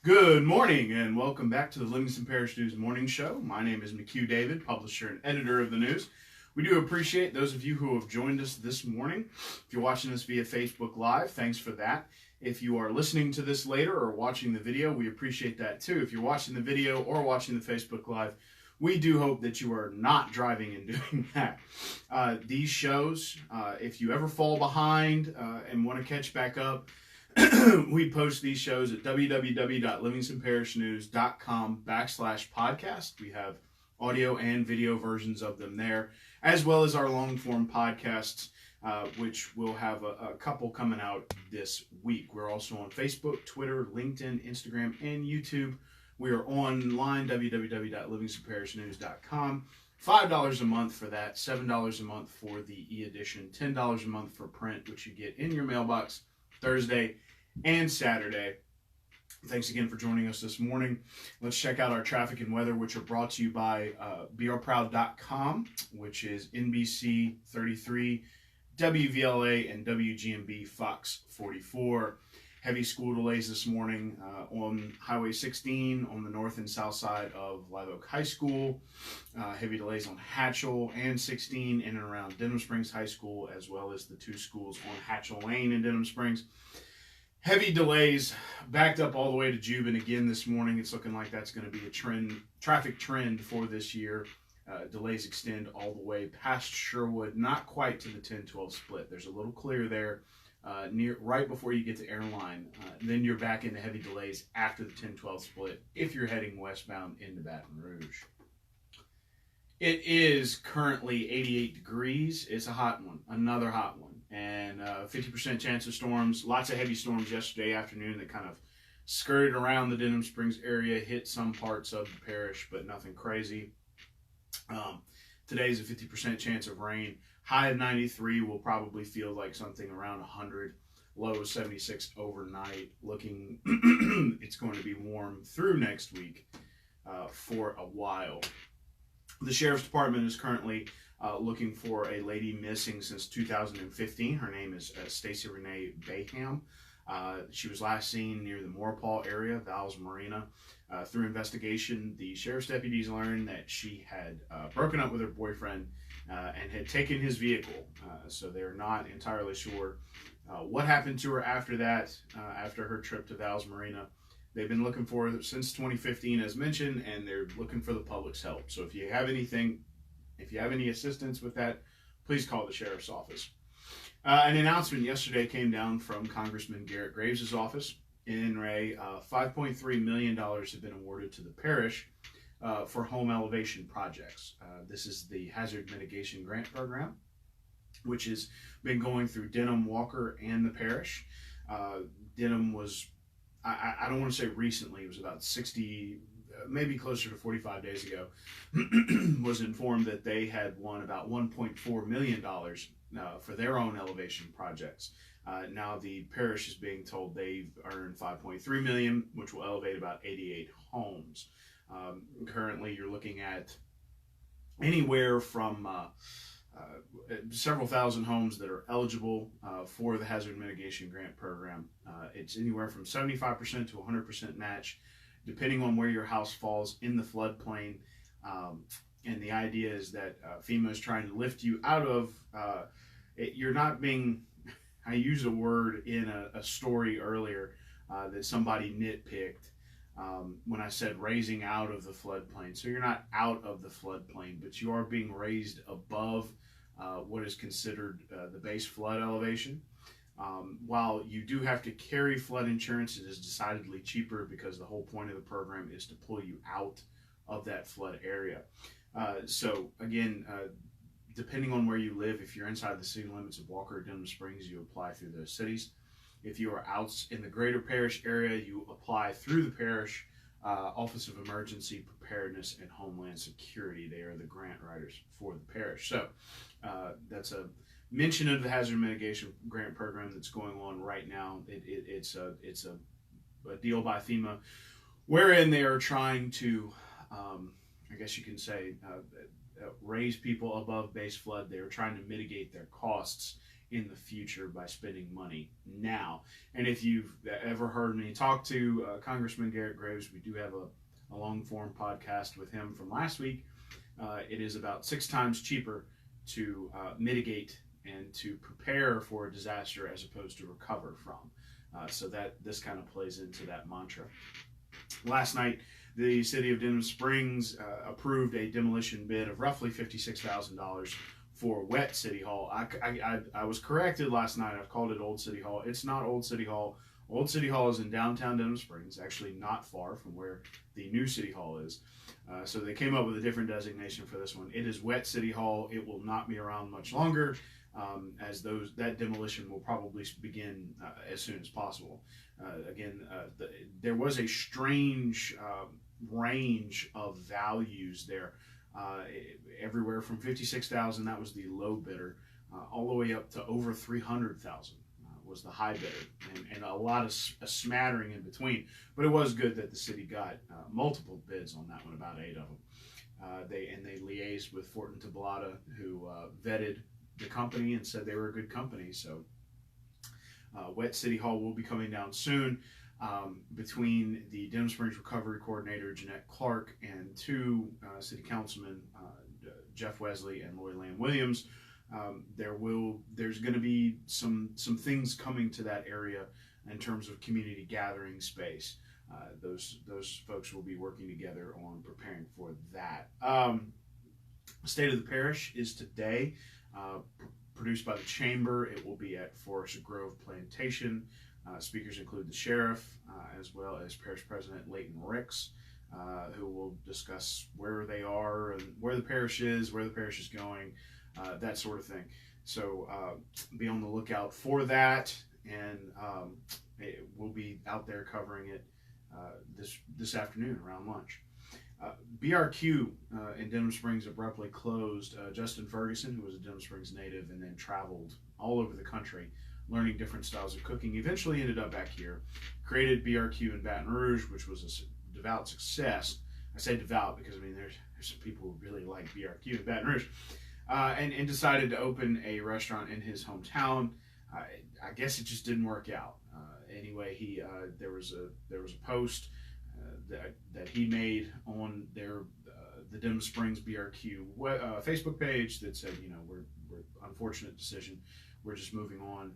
Good morning and welcome back to the Livingston Parish News Morning Show. My name is McHugh David, publisher and editor of the news. We do appreciate those of you who have joined us this morning. If you're watching this via Facebook Live, thanks for that. If you are listening to this later or watching the video, we appreciate that too. If you're watching the video or watching the Facebook Live, we do hope that you are not driving and doing that. These shows, if you ever fall behind and want to catch back up, we post these shows at www.livingstonparishnews.com/podcast. We have audio and video versions of them there, as well as our long-form podcasts, which we'll have a couple coming out this week. We're also on Facebook, Twitter, LinkedIn, Instagram, and YouTube. We are online, www.livingstonparishnews.com. $5 a month for that, $7 a month for the e-edition, $10 a month for print, which you get in your mailbox Thursday and Saturday. Thanks again for joining us this morning. Let's check out our traffic and weather, which are brought to you by brproud.com, which is NBC 33, WVLA, and WGMB Fox 44. Heavy school delays this morning on Highway 16 on the north and south side of Live Oak High School. Heavy delays on Hatchell and 16 in and around Denham Springs High School, as well as the two schools on Hatchell Lane in Denham Springs. Heavy delays backed up all the way to Juban again this morning. It's looking like that's going to be a traffic trend for this year. Delays extend all the way past Sherwood, not quite to the 10-12 split. There's a little clear there right before you get to Airline. Then you're back into heavy delays after the 10-12 split if you're heading westbound into Baton Rouge. It is currently 88 degrees. It's a hot one, another hot one. And 50% chance of storms. Lots of heavy storms yesterday afternoon that kind of skirted around the Denham Springs area, hit some parts of the parish, but nothing crazy. Today's a 50% chance of rain. High of 93 will probably feel like something around 100. Low of 76 overnight. Looking, it's going to be warm through next week for a while. The Sheriff's Department is currently looking for a lady missing since 2015. Her name is Stacey Renee Bayham. She was last seen near the Maurepas area, Val's Marina. Through investigation, the sheriff's deputies learned that she had broken up with her boyfriend and had taken his vehicle. So they're not entirely sure what happened to her after that, after her trip to Val's Marina. They've been looking for her since 2015, as mentioned, and they're looking for the public's help. So if you have anything, if you have any assistance with that, please call the sheriff's office. An announcement yesterday came down from Congressman Garrett Graves' office. In Ray, $5.3 million have been awarded to the parish for home elevation projects. This is the Hazard Mitigation Grant Program, which has been going through Denham, Walker, and the parish. Denham was, I don't want to say recently, it was about 60, maybe closer to 45 days ago, was informed that they had won about $1.4 million for their own elevation projects. Now the parish is being told they've earned $5.3 million, which will elevate about 88 homes. Currently, you're looking at anywhere from several thousand homes that are eligible for the Hazard Mitigation Grant Program. It's anywhere from 75% to 100% match, depending on where your house falls in the floodplain. And the idea is that FEMA is trying to lift you out of you're not being, I used a word in a story earlier that somebody nitpicked when I said raising out of the floodplain. So you're not out of the floodplain, but you are being raised above what is considered the base flood elevation. While you do have to carry flood insurance, it is decidedly cheaper because the whole point of the program is to pull you out of that flood area. So again, depending on where you live, if you're inside the city limits of Walker or Denham Springs, you apply through those cities. If you are out in the greater parish area, you apply through the parish Office of Emergency Preparedness and Homeland Security. They are the grant writers for the parish. So that's a mention of the Hazard Mitigation Grant Program that's going on right now. It's a deal by FEMA wherein they are trying to, I guess you can say, raise people above base flood. They are trying to mitigate their costs in the future by spending money now. And if you've ever heard me talk to Congressman Garrett Graves, we do have a long form podcast with him from last week. It is about 6 times cheaper to mitigate and to prepare for a disaster as opposed to recover from. So that this kind of plays into that mantra. Last night, the city of Denham Springs approved a demolition bid of roughly $56,000 for Wet City Hall. I was corrected last night. I've called it Old City Hall. It's not Old City Hall. Old City Hall is in downtown Denham Springs, actually not far from where the new City Hall is. So they came up with a different designation for this one. It is Wet City Hall. It will not be around much longer, as that demolition will probably begin as soon as possible. There was a strange range of values there, everywhere from $56,000, that was the low bidder, all the way up to over $300,000 was the high bidder, and a smattering in between. But it was good that the city got multiple bids on that one, about 8 of them. They liaised with Fortin Tablata, who vetted the company and said they were a good company. So Wet City Hall will be coming down soon. Between the Denham Springs Recovery Coordinator Jeanette Clark and 2 city councilmen, Jeff Wesley and Lloyd Lamb Williams, there's going to be some things coming to that area in terms of community gathering space. Those folks will be working together on preparing for that. State of the Parish is today, produced by the Chamber. It will be at Forest Grove Plantation. Speakers include the sheriff, as well as Parish President Leighton Ricks, who will discuss where they are and where the parish is going, that sort of thing. So be on the lookout for that, and we'll be out there covering it this afternoon around lunch. BRQ in Denham Springs abruptly closed. Justin Ferguson, who was a Denham Springs native and then traveled all over the country learning different styles of cooking, eventually ended up back here, created BRQ in Baton Rouge, which was a devout success. I say devout because, I mean, there's some people who really like BRQ in Baton Rouge, and decided to open a restaurant in his hometown. I guess it just didn't work out. Anyway, there was a post that he made on the Denham Springs BRQ Facebook page that said, we're unfortunate decision. We're just moving on.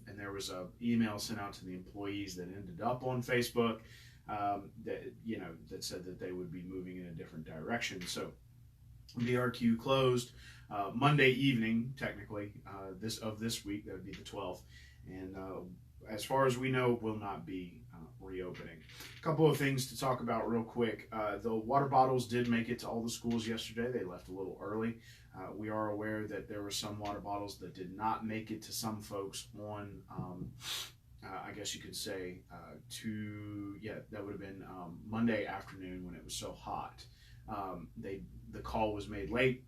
And there was an email sent out to the employees that ended up on Facebook that said that they would be moving in a different direction. So BRQ closed Monday evening, technically, this week. That would be the 12th. And as far as we know, will not be reopening. A couple of things to talk about real quick. The water bottles did make it to all the schools yesterday. They left a little early. We are aware that there were some water bottles that did not make it to some folks on, I guess you could say, that would have been Monday afternoon when it was so hot. The call was made late,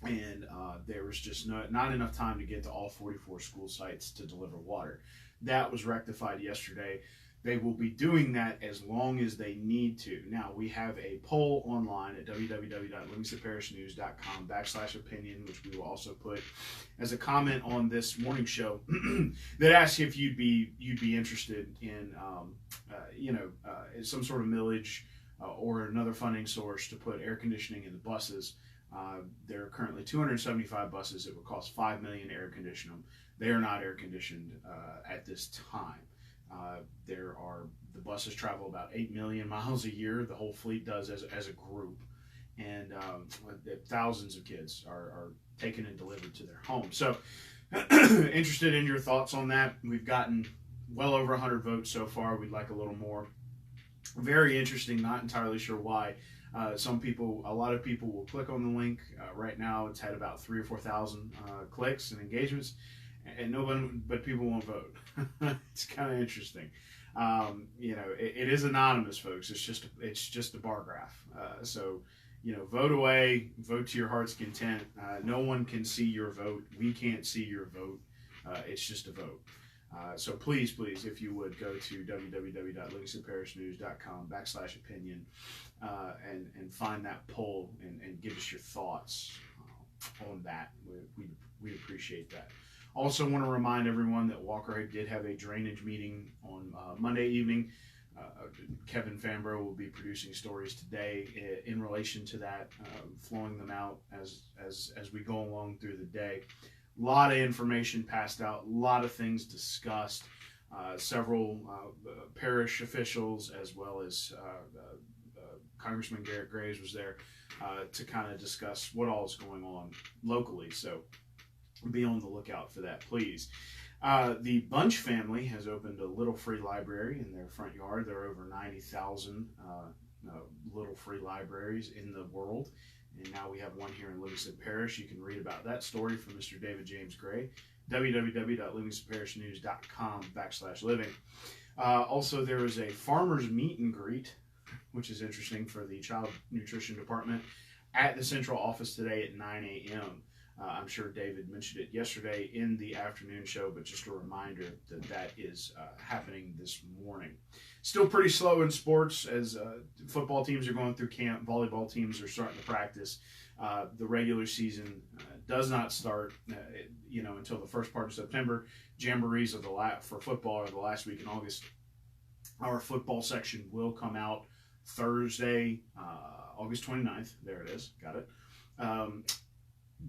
and there was just not enough time to get to all 44 school sites to deliver water. That was rectified yesterday. They will be doing that as long as they need to. Now, we have a poll online at www.livingstonparishnews.com/opinion, which we will also put as a comment on this morning show, that asks if you'd be interested in, some sort of millage or another funding source to put air conditioning in the buses. There are currently 275 buses. It would cost $5 million to air condition them. They are not air conditioned at this time. The buses travel about 8 million miles a year. The whole fleet does as a group, and thousands of kids are taken and delivered to their homes. So interested in your thoughts on that. We've gotten well over 100 votes so far. We'd like a little more. Very interesting. Not entirely sure why. A lot of people will click on the link. Right now it's had about 3,000 or 4,000 clicks and engagements, and nobody but people won't vote. It's kind of interesting. It is anonymous, folks. It's just a bar graph. So vote away, vote to your heart's content. No one can see your vote. We can't see your vote. It's just a vote. So please, if you would, go to www.livingstonparishnews.com/opinion and find that poll and give us your thoughts on that. We'd appreciate that. Also want to remind everyone that Walker did have a drainage meeting on Monday evening. Kevin Fambro will be producing stories today in relation to that, flowing them out as we go along through the day. A lot of information passed out, a lot of things discussed. Several parish officials, as well as Congressman Garrett Graves was there to kind of discuss what all is going on locally. So be on the lookout for that, please. The Bunch family has opened a little free library in their front yard. There are over 90,000 little free libraries in the world. And now we have one here in Livingston Parish. You can read about that story from Mr. David James Gray, www.livingstonparishnewscom/living. Also, there is a farmer's meet and greet, which is interesting, for the Child Nutrition Department at the central office today at 9 a.m. I'm sure David mentioned it yesterday in the afternoon show, but just a reminder that that is happening this morning. Still pretty slow in sports as football teams are going through camp, volleyball teams are starting to practice. The regular season does not start, until the first part of September. Jamborees for football are the last week in August. Our football section will come out Thursday, August 29th. There it is. Got it.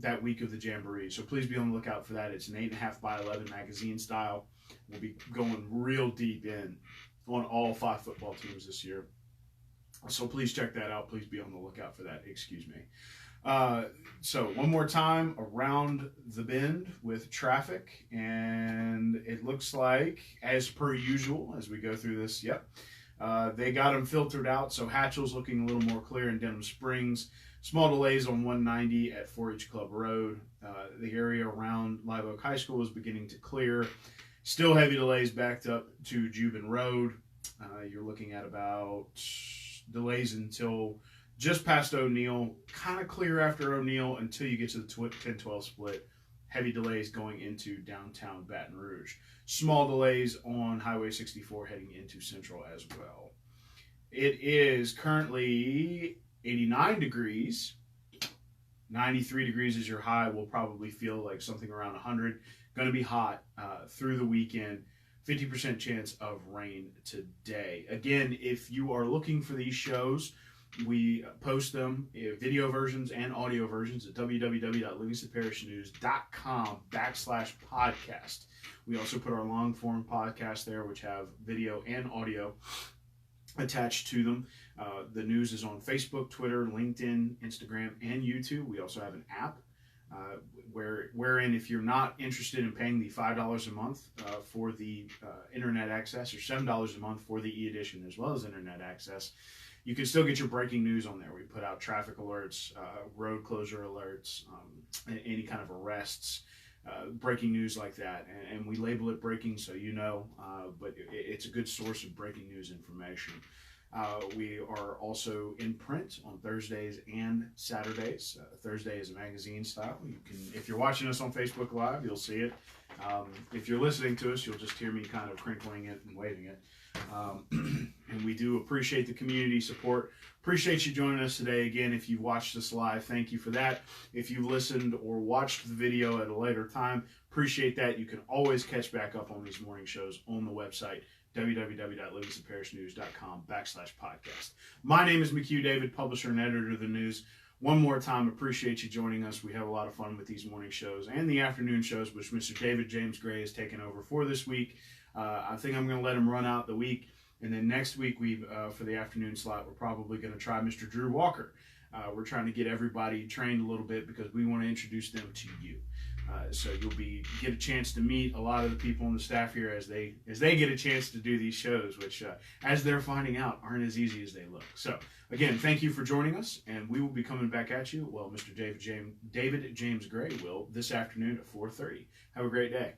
That week of the Jamboree. So please be on the lookout for that. It's an 8.5 by 11 magazine style. We'll be going real deep in on all 5 football teams this year. So please check that out. Please be on the lookout for that. Excuse me. So one more time around the bend with traffic, and it looks like, as per usual, as we go through this, they got them filtered out. So Hatchell's looking a little more clear in Denham Springs. Small delays on 190 at 4-H Club Road. The area around Live Oak High School is beginning to clear. Still heavy delays backed up to Jubin Road. You're looking at about delays until just past O'Neill. Kind of clear after O'Neill until you get to the 10-12 split. Heavy delays going into downtown Baton Rouge. Small delays on Highway 64 heading into Central as well. It is currently 89 degrees. 93 degrees is your high. We'll probably feel like something around 100. Going to be hot through the weekend. 50% chance of rain today. Again, if you are looking for these shows, we post them, video versions and audio versions, at www.livingstonparishnewscom/podcast. We also put our long form podcasts there, which have video and audio attached to them. The news is on Facebook, Twitter, LinkedIn, Instagram, and YouTube. We also have an app wherein, if you're not interested in paying the $5 a month for the internet access, or $7 a month for the e-edition as well as internet access, you can still get your breaking news on there. We put out traffic alerts, road closure alerts, any kind of arrests, breaking news like that. And we label it breaking so you know, but it's a good source of breaking news information. We are also in print on Thursdays and Saturdays. Thursday is a magazine style. You can, if you're watching us on Facebook Live, you'll see it. If you're listening to us, you'll just hear me kind of crinkling it and waving it. And we do appreciate the community support. Appreciate you joining us today. Again, if you watched us live, thank you for that. If you listened or watched the video at a later time, appreciate that. You can always catch back up on these morning shows on the website, www.livingstonparishnewscom/podcast. My name is McHugh David, publisher and editor of the news. One more time, appreciate you joining us. We have a lot of fun with these morning shows and the afternoon shows, which Mr. David James Gray has taken over for this week. I think I'm going to let him run out the week. And then next week, for the afternoon slot, we're probably going to try Mr. Drew Walker. We're trying to get everybody trained a little bit because we want to introduce them to you. So you'll get a chance to meet a lot of the people on the staff here as they get a chance to do these shows, which, as they're finding out, aren't as easy as they look. So again, thank you for joining us, and we will be coming back at you. Well, Mr. David James Gray will this afternoon at 4:30. Have a great day.